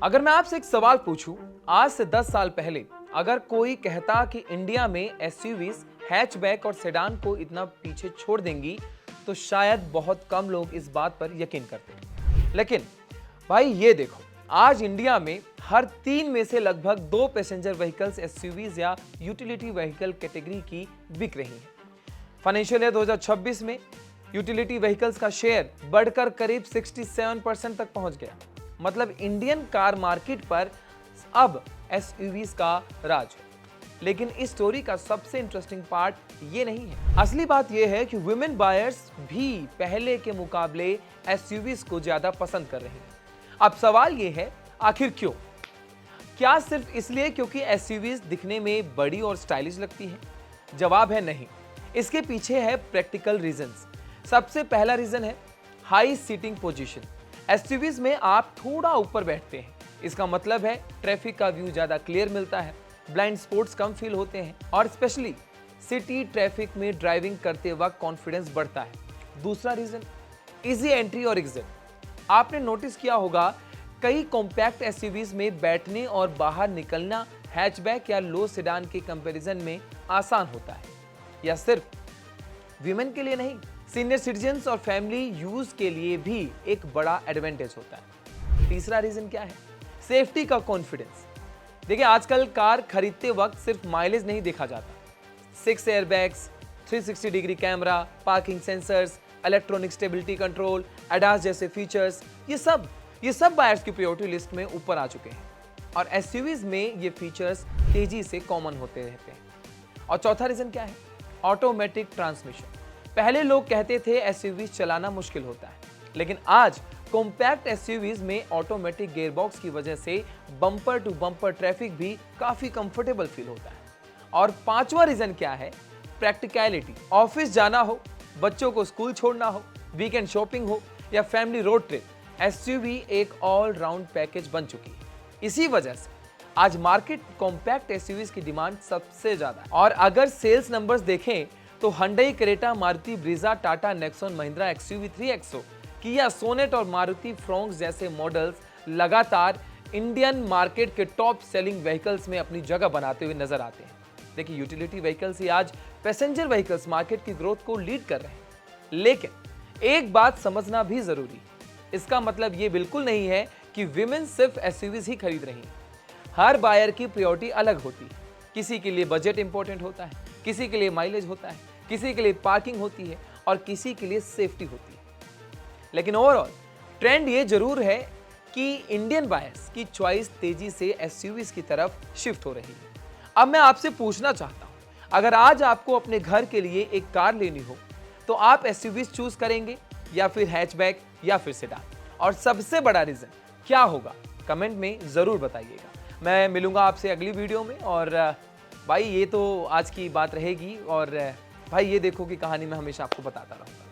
अगर मैं आपसे एक सवाल पूछूं, आज से 10 साल पहले अगर कोई कहता कि इंडिया में एसयूवीज, हैचबैक और सेडान को इतना पीछे छोड़ देंगी, तो शायद बहुत कम लोग इस बात पर यकीन करते। लेकिन भाई ये देखो, आज इंडिया में हर 3 में से लगभग 2 पैसेंजर व्हीकल्स एसयूवीज या यूटिलिटी व्हीकल कैटेगरी की बिक रही हैं। फाइनेंशियल ईयर 2026 में यूटिलिटी व्हीकल्स का शेयर बढ़कर करीब 67% तक पहुंच गया। मतलब इंडियन कार मार्केट पर अब एसयूवीज का राज है। लेकिन इस स्टोरी का सबसे इंटरेस्टिंग पार्ट ये नहीं है। असली बात ये है कि वुमेन बायर्स भी पहले के मुकाबले एसयूवीज को ज्यादा पसंद कर रही हैं। अब सवाल ये है, आखिर क्यों? क्या सिर्फ इसलिए क्योंकि एसयूवीज दिखने में बड़ी और स्टाइलिश लगती है? जवाब है नहीं। इसके पीछे है प्रैक्टिकल रीजंस। सबसे पहला रीजन है हाई सीटिंग पोजीशन। एसयूवीज में आप थोड़ा ऊपर बैठते हैं, इसका मतलब है ट्रैफिक का व्यू ज्यादा क्लियर मिलता है, ब्लाइंड स्पॉट्स कम फील होते हैं और स्पेशली सिटी ट्रैफिक में ड्राइविंग करते वक्त कॉन्फिडेंस बढ़ता है। दूसरा रीजन इजी एंट्री और एग्जिट। आपने नोटिस किया होगा, कई कॉम्पैक्ट एसयूवीज में बैठने और बाहर निकलना हैचबैक या लो सेडान के कंपैरिजन में आसान होता है। या सिर्फ विमेन के लिए नहीं, सीनियर सिटीजन्स और फैमिली यूज के लिए भी एक बड़ा एडवांटेज होता है। तीसरा रीजन क्या है? सेफ्टी का कॉन्फिडेंस। देखिए, आजकल कार खरीदते वक्त सिर्फ माइलेज नहीं देखा जाता। 6 airbags, 360 degree camera, parking sensors, electronic stability control, ADAS जैसे फीचर्स, ये सब बायर्स की प्रायोरिटी लिस्ट में ऊपर आ चुके हैं और एसयूवीज में ये फीचर्स तेजी से कॉमन होते रहते हैं। और चौथा रीजन क्या है? Automatic transmission. पहले लोग कहते थे एसयूवीज चलाना मुश्किल होता है, लेकिन आज कॉम्पैक्ट एसयूवीज में ऑटोमेटिक गियरबॉक्स की वजह से बम्पर टू बम्पर ट्रैफिक भी काफी कंफर्टेबल फील होता है। और पांचवा रीजन क्या है? प्रैक्टिकलिटी। ऑफिस जाना हो, बच्चों को स्कूल छोड़ना हो, वीकेंड शॉपिंग हो या फैमिली रोड ट्रिप, एसयूवी एक ऑल राउंड पैकेज बन चुकी है। इसी वजह से आज मार्केट कॉम्पैक्ट एसयूवीज की डिमांड सबसे ज्यादा है। और अगर सेल्स नंबर्स देखें तो Hyundai Creta, Maruti Brezza, Tata Nexon, Mahindra XUV 3XO, किया सोनेट और मारुति फ्रोंक्स जैसे मॉडल्स लगातार इंडियन मार्केट के टॉप सेलिंग व्हीकल्स में अपनी जगह बनाते हुए नजर आते हैं। देखिए, यूटिलिटी व्हीकल्स ही आज पैसेंजर व्हीकल्स मार्केट की ग्रोथ को लीड कर रहे हैं। लेकिन एक बात समझना भी जरूरी है, इसका मतलब ये बिल्कुल नहीं है कि विमेन सिर्फ एसयूवीज ही खरीद रही हैं। हर बायर की प्रायोरिटी अलग होती है। किसी के लिए बजट इंपॉर्टेंट होता है, किसी के लिए माइलेज होता है, किसी के लिए पार्किंग होती है और किसी के लिए सेफ्टी होती है। लेकिन ओवरऑल ट्रेंड ये जरूर है कि इंडियन बायर्स की चॉइस तेजी से एसयूवीज की तरफ शिफ्ट हो रही है। अब मैं आपसे पूछना चाहता हूं, अगर आज आपको अपने घर के लिए एक कार लेनी हो तो आप एसयूवीज चूज करेंगे या फिर हैचबैक या फिर सेडान? और सबसे बड़ा रीजन क्या होगा, कमेंट में जरूर बताइएगा। मैं मिलूंगा आपसे अगली वीडियो में। और भाई, ये तो आज की बात रहेगी और भाई ये देखो कि कहानी मैं हमेशा आपको बताता रहूंगा।